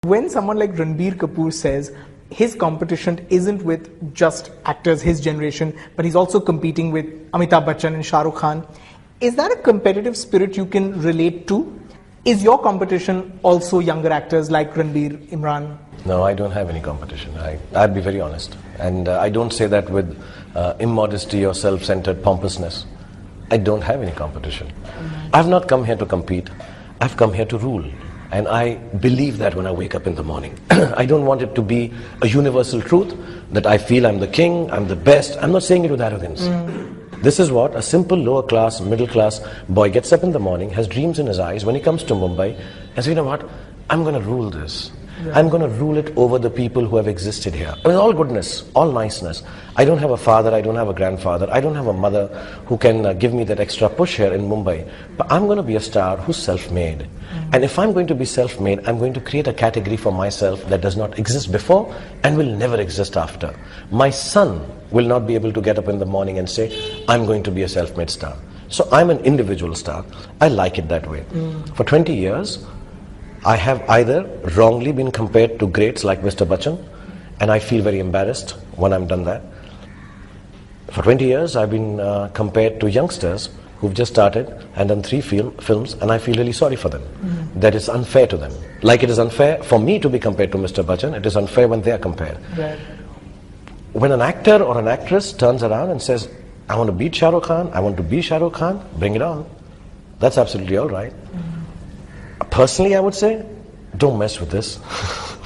When someone like Ranbir Kapoor says his competition isn't with just actors his generation, but he's also competing with Amitabh Bachchan and Shah Rukh Khan, is that a competitive spirit you can relate to? Is your competition also younger actors like Ranbir, Imran? No, I don't have any competition. I'd be very honest. And I don't say that with immodesty or self-centered pompousness. I don't have any competition. I've not come here to compete. I've come here to rule. And I believe that when I wake up in the morning. I don't want it to be a universal truth that I feel I'm the king, I'm the best. I'm not saying it with arrogance. This is what a simple lower class, middle class boy gets up in the morning, has dreams in his eyes when he comes to Mumbai and says, you know what, I'm going to rule this. Yeah. I'm going to rule it over the people who have existed here. I mean, all goodness, all niceness. I don't have a father, I don't have a grandfather, I don't have a mother who can give me that extra push here in Mumbai. But I'm going to be a star who's self-made. And if I'm going to be self-made, I'm going to create a category for myself that does not exist before and will never exist after. My son will not be able to get up in the morning and say, I'm going to be a self-made star. So I'm an individual star. I like it that way. For 20 years, I have either wrongly been compared to greats like Mr. Bachchan, and I feel very embarrassed when I'm done that. For 20 years, I've been compared to youngsters who've just started and done 3 films, and I feel really sorry for them. That is unfair to them. Like it is unfair for me to be compared to Mr. Bachchan, it is unfair when they are compared. Right. When an actor or an actress turns around and says, I want to beat Shah Rukh Khan, I want to be Shah Rukh Khan, bring it on. That's absolutely all right. Personally, I would say, don't mess with this.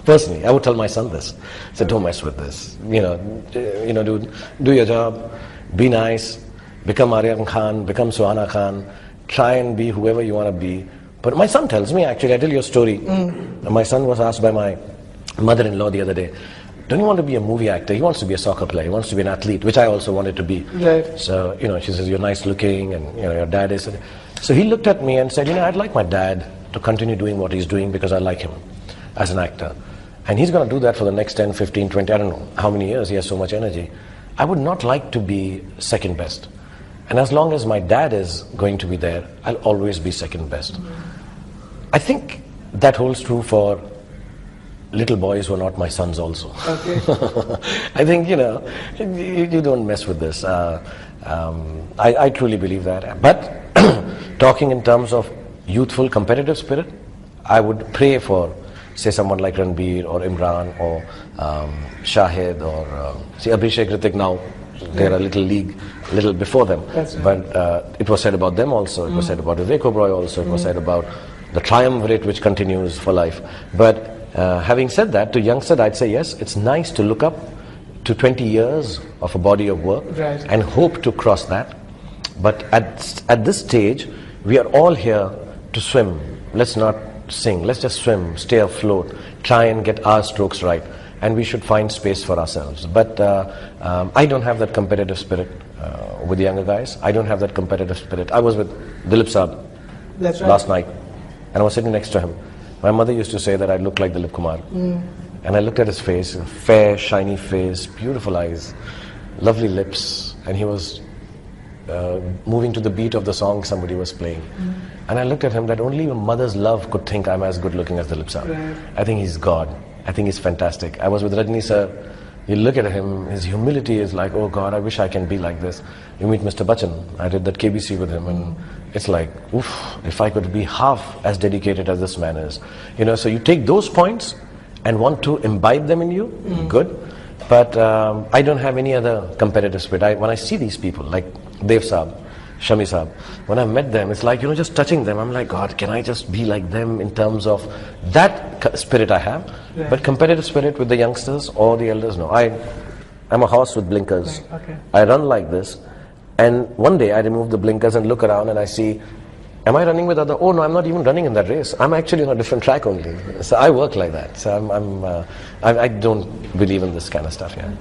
Personally, I would tell my son this. Say, don't mess with this. Dude, do your job, be nice, become Aryan Khan, become Suhana Khan, try and be whoever you want to be. But my son tells me, actually, I tell you a story. My son was asked by my mother-in-law the other day, don't you want to be a movie actor? He wants to be a soccer player, he wants to be an athlete, which I also wanted to be. Right. So, she says, you're nice looking, and your dad is. So he looked at me and said, I'd like my dad to continue doing what he's doing because I like him as an actor. And he's going to do that for the next 10, 15, 20, I don't know how many years, he has so much energy. I would not like to be second best. And as long as my dad is going to be there, I'll always be second best. I think that holds true for little boys who are not my sons also. Okay. I think, you don't mess with this. I truly believe that. But talking in terms of youthful competitive spirit, I would pray for, say, someone like Ranbir or Imran or Shahid or see Abhishek, Hrithik now. They're a little before them. Right. But it was said about them also. It was said about Vivek Oberoi also. It was said about the triumvirate which continues for life. But having said that, to youngsters, I'd say yes, it's nice to look up to 20 years of a body of work and hope to cross that. But at this stage, we are all here to swim. Let's not sing. Let's just swim, stay afloat, try and get our strokes right. And we should find space for ourselves. But I don't have that competitive spirit with the younger guys. I don't have that competitive spirit. I was with Dilip Saab last night, and I was sitting next to him. My mother used to say that I looked like Dilip Kumar. And I looked at his face, fair, shiny face, beautiful eyes, lovely lips, and he was moving to the beat of the song somebody was playing. And I looked at him that only a mother's love could think I'm as good looking as Dilip Saab. Right. I think he's God. I think he's fantastic. I was with Rajni sir. You look at him, his humility is like, oh God, I wish I can be like this. You meet Mr. Bachchan. I did that KBC with him, and it's like, oof, if I could be half as dedicated as this man is. So you take those points and want to imbibe them in you, good. But I don't have any other competitive spirit. When I see these people, like Dev Saab, Shami Saab, when I met them, it's like, just touching them, I'm like, God, can I just be like them in terms of that spirit I have? Yeah. But competitive spirit with the youngsters or the elders, no. I'm a horse with blinkers. Okay. I run like this, and one day I remove the blinkers and look around and I see, am I running with other? Oh no, I'm not even running in that race. I'm actually on a different track only. So I work like that. So I don't believe in this kind of stuff, yeah.